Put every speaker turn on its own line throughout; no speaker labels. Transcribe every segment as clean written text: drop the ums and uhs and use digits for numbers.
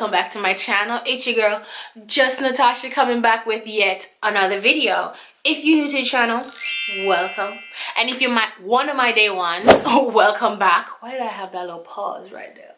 welcome back to my channel. It's your girl Just Natasha coming back with yet another video. If you're new to the channel, welcome, and if you're one of my day ones, welcome back. Why did I have that little pause right there?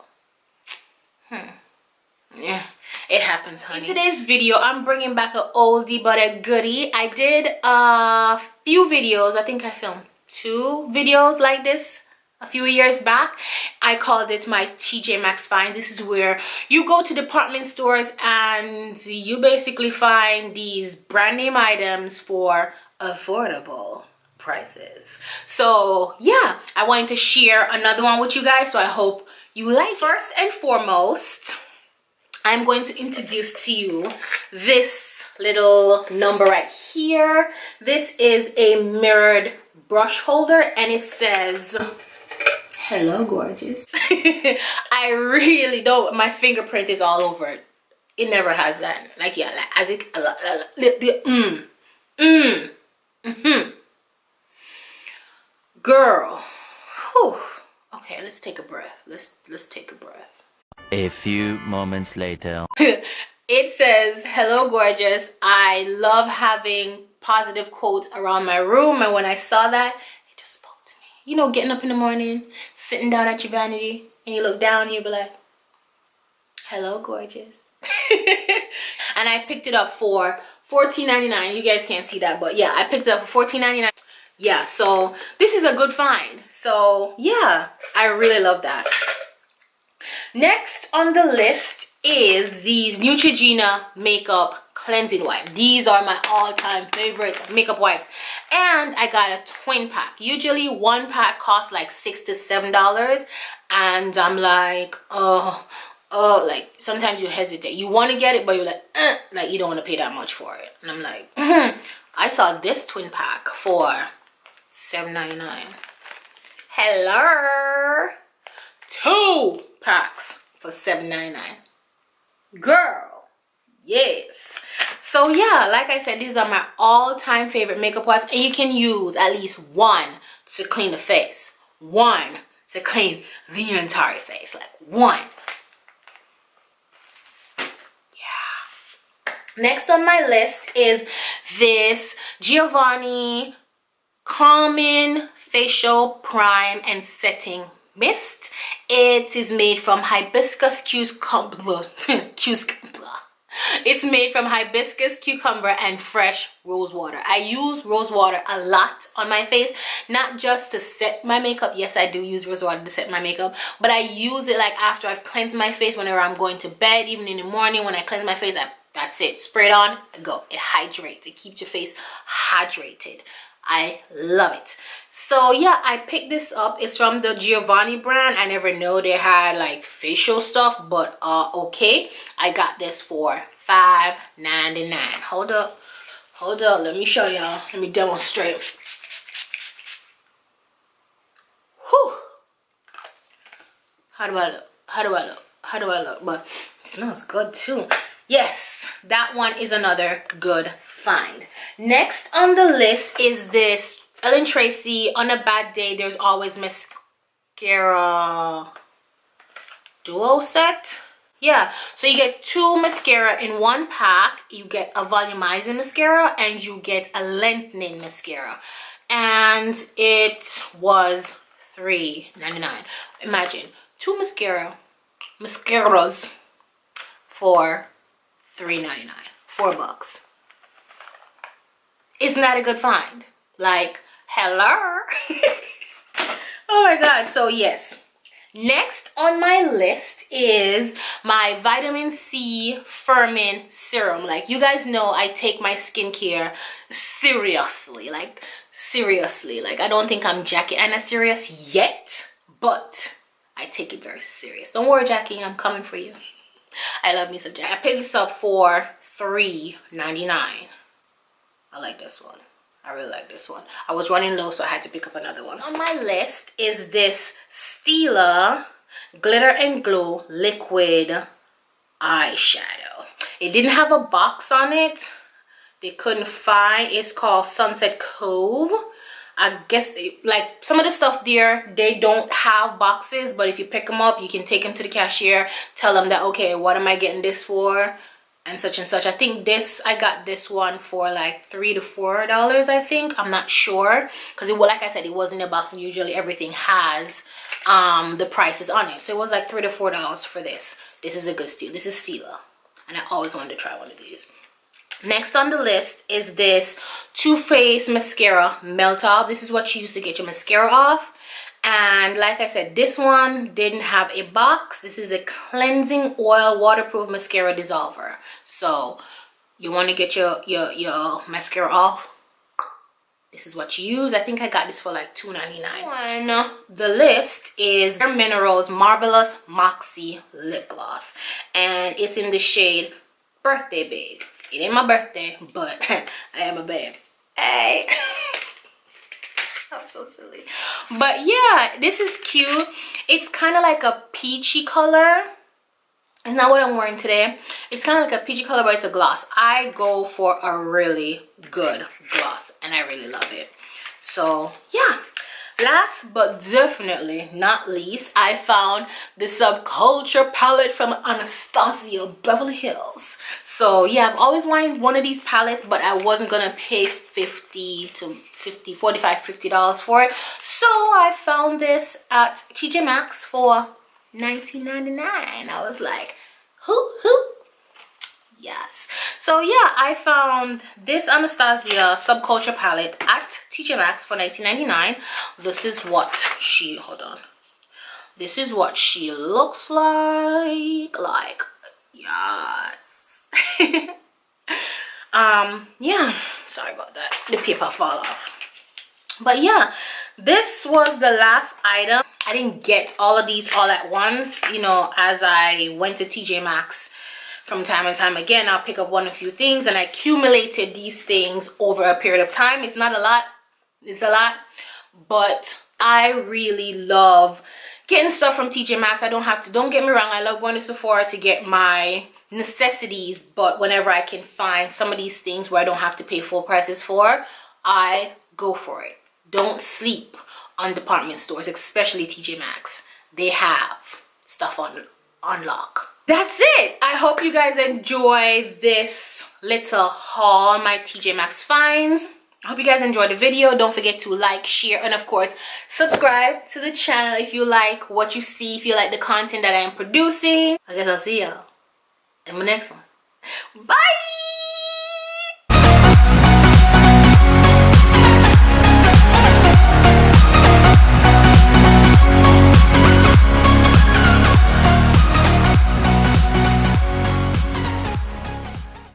Yeah, it happens, honey. In today's video, I'm bringing back an oldie but a goodie. I did a few videos. I think I filmed 2 videos like this a few years back. I called it my TJMAXXFINDS. This is where you go to department stores and you basically find these brand name items for affordable prices. So yeah, I wanted to share another one with you guys, so I hope you like. First and foremost, I'm going to introduce to you this little number right here. This is a mirrored brush holder and it says, "Hello, gorgeous." I really don't, my fingerprint is all over it. It never has that. Like, yeah, like, as it, girl. Whew. Okay, let's take a breath. Let's take a breath.
A few moments later.
It says, "Hello, gorgeous. I love having positive quotes around my room." And when I saw that, it just spoke to me. You know, getting up in the morning, sitting down at your vanity, and you look down and you be like, "Hello, gorgeous." And I picked it up for $14.99. You guys can't see that, but yeah, I picked it up for $14.99. Yeah, so this is a good find. So yeah, I really love that. Next on the list is these Neutrogena makeup cleansing wipe. These are my all-time favorite makeup wipes, and I got a twin pack. Usually one pack costs like $6 to $7, and I'm like, like sometimes you hesitate. You want to get it, but you're like you don't want to pay that much for it. And I'm like, I saw this twin pack for $7.99. Hello, 2 packs for $7.99. Girl, yes. So yeah, like I said, these are my all-time favorite makeup wipes, and you can use at least 1 to clean the face, 1 to clean the entire face, like 1. Yeah. Next on my list is this Giovanni Calming Facial Prime and Setting Mist. It is made from hibiscus cucumber. It's made from hibiscus, cucumber, and fresh rose water. I use rose water a lot on my face, not just to set my makeup. Yes, I do use rose water to set my makeup, but I use it like after I've cleansed my face, whenever I'm going to bed, even in the morning when I cleanse my face. That's it. Spray it on, go. It hydrates. It keeps your face hydrated. I love it. So yeah, I picked this up. It's from the Giovanni brand. I never know they had like facial stuff, but okay. I got this for $5.99. Hold up, let me show y'all. Let me demonstrate. Whew. How do I look? But it smells good too. Yes, that one is another good find. Next on the list is this Ellen Tracy On a Bad Day There's Always Mascara duo set. Yeah, so you get 2 mascara in 1 pack. You get a volumizing mascara and you get a lengthening mascara, and it was $3.99. Imagine 2 mascaras for $3.99, $4. Isn't that a good find? Like, hello. Oh my god. So yes, next on my list is my vitamin C firming serum. Like, you guys know I take my skincare seriously, like seriously. Like, I don't think I'm Jackie Anna serious yet, but I take it very serious. Don't worry, Jackie, I'm coming for you. I love me some Jackie. I picked this up for $3.99. I like this one. I really like this one. I was running low, so I had to pick up another one. On my list is this Stila Glitter and Glow Liquid Eyeshadow. It didn't have a box on it. They couldn't find. It's called Sunset Cove. I guess like some of the stuff there, they don't have boxes, but if you pick them up, you can take them to the cashier, tell them that, okay, what am I getting this for, and such and such. I think I got this one for like $3 to $4, I think. I'm not sure, because like I said, it was in a box, and usually everything has the prices on it. So it was like $3 to $4 for this. This is a good steal. This is Stila, and I always wanted to try one of these. Next on the list is this Too Faced mascara melt off. This is what you use to get your mascara off. And like I said, this one didn't have a box. This is a cleansing oil waterproof mascara dissolver. So you want to get your mascara off, this is what you use. I think I got this for like $2.99. On the list is Bare Minerals Marvelous Moxie Lip Gloss. And it's in the shade Birthday Babe. It ain't my birthday, but I am a babe. Hey. I'm so silly. But yeah, this is cute. It's kind of like a peachy color. It's not what I'm wearing today. It's kind of like a peachy color, but it's a gloss. I go for a really good gloss, and I really love it. So yeah. Last but definitely not least, I found the Subculture palette from Anastasia Beverly Hills. So yeah, I've always wanted one of these palettes, but I wasn't gonna pay $45, $50 for it. So I found this at TJMAXX for $19.99. I was like, hoo. Yes. So yeah, I found this Anastasia Subculture palette at TJMAXX for $19.99. This is what she, hold on. This is what she looks like. Like, yes. Yeah, sorry about that. The paper fall off. But yeah, this was the last item. I didn't get all of these all at once, you know, as I went to TJMAXX. From time and time again, I'll pick up one or few things, and I accumulated these things over a period of time. It's not a lot, it's a lot, but I really love getting stuff from TJMAXX. I don't have to, don't get me wrong, I love going to Sephora to get my necessities, but whenever I can find some of these things where I don't have to pay full prices for, I go for it. Don't sleep on department stores, especially TJMAXX. They have stuff on lock. That's it. I hope you guys enjoy this little haul, my TJMAXX finds. I hope you guys enjoyed the video. Don't forget to like, share, and of course, subscribe to the channel if you like what you see, if you like the content that I am producing. I guess I'll see y'all in my next one. Bye!